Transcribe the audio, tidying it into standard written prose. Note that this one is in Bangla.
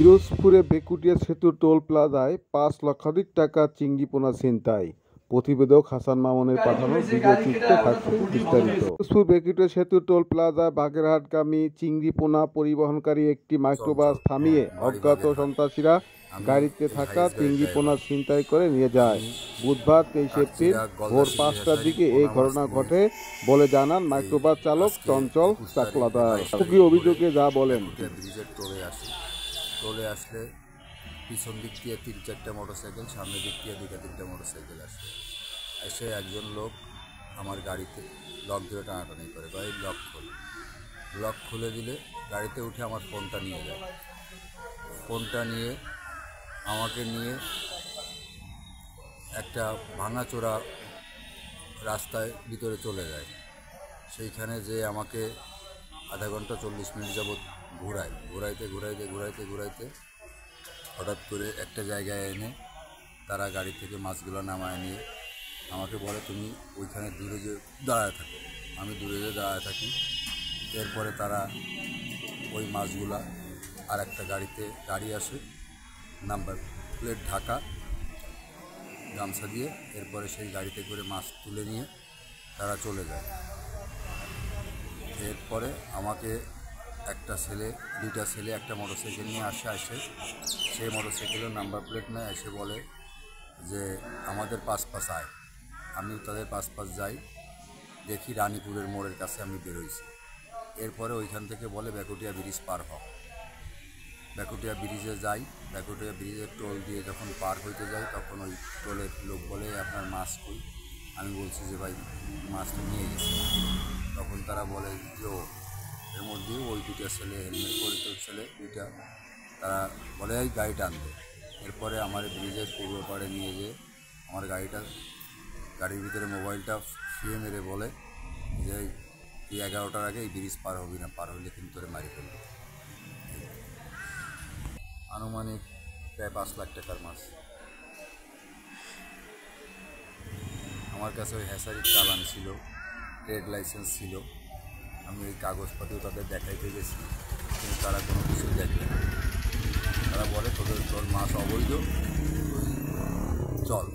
পিরোজপুরে বেকুটিয়া সেতু টোল প্লাজায় ৫ লক্ষাধিক টাকা চিংড়িপোনা ছিনতাই। প্রতিবেদক হাসান মামুনের পাঠানো ভিডিওচিত্রে থাকছে বিস্তারিত। পিরোজপুর বেকুটিয়া সেতু টোল প্লাজায় বাগেরহাটগামী চিংড়িপোনা পরিবহনকারী একটি মাইক্রোবাস থামিয়ে অজ্ঞাত সন্ত্রাসীরা গাড়িতে থাকা চিংড়িপোনা ছিনতাই করে নিয়ে যায়। বুধবার ২৩ এপ্রিল ভোর ৫টার দিকে এই ঘটনা ঘটে বলে জানান মাইক্রোবাস চালক চঞ্চল চাকলাদার। অভিযোগে যা বলেন, টোলে আসলে পিছন দিক দিয়ে ৩-৪টা মোটরসাইকেল, সামনের দিক দিয়ে ২-৩টা মোটরসাইকেল এসে একজন লোক আমার গাড়িতে লক ধরে টানাটানি করে বা এই লক খুলে দিলে গাড়িতে উঠে আমার ফোনটা নিয়ে যায়। ফোনটা নিয়ে আমাকে নিয়ে একটা ভাঙাচোরা রাস্তায় ভিতরে চলে যায়। সেইখানে যে আমাকে আধা ঘন্টা ৪০ মিনিট যাবৎ ঘুরাইতে হঠাৎ করে একটা জায়গায় এনে তারা গাড়ি থেকে মাছগুলো নামায় নিয়ে আমাকে বলে, তুমি ওইখানে দূরে যে দাঁড়ায় থাকো। আমি দূরে যে দাঁড়ায় থাকি। এরপরে তারা ওই মাছগুলা আর একটা গাড়ি আসে, নাম্বার প্লেট ঢাকা, গামছা দিয়ে, এরপরে সেই গাড়িতে করে মাছ তুলে নিয়ে তারা চলে যায়। এরপরে আমাকে দুইটা ছেলে একটা মোটরসাইকেল নিয়ে আসে। সেই মোটরসাইকেলের নাম্বার প্লেট নেয়, এসে বলে যে আমাদের পাশ আয়। আমি তাদের পাশ যাই, দেখি রানীপুরের মোড়ের কাছে আমি বেরোইছি। এরপরে ওইখান থেকে বলে বেকুটিয়া ব্রিজ পার হও। বেকুটিয়া ব্রিজে যাই। বেকুটিয়া ব্রিজের টোল দিয়ে যখন পার হইতে যাই, তখন ওই টোলের লোক বলে, আপনার মাছ কই? আমি বলছি যে ভাই মাছ তো নিয়ে গেছি। তখন তারা বলে যে এর মধ্যেও ওই দুইটা ছেলে, হেলমেট পরিত ছেলে দুইটা, তারা বলে এই গাড়িটা আনবে। এরপরে আমার ব্রিজের পূর্ব পাড়ে নিয়ে যেয়ে আমার গাড়ির ভিতরে মোবাইলটা শুয়ে মেরে বলে যে তুই 11টার আগে এই ব্রিজ পার হবি না, পার হইলে কিন্তু তোরে মারি ফেলবে। আনুমানিক প্রায় ৫ লাখ টাকার মাছ। আমার কাছে ওই হ্যাচারির চালান ছিল, ট্রেড লাইসেন্স ছিল। আমি ওই কাগজপত্রও তাদের দেখাইতে গেছি, কিন্তু তারা কোনো কিছু দেখবে না। তারা বলে তোর মাছ অবৈধ, চল।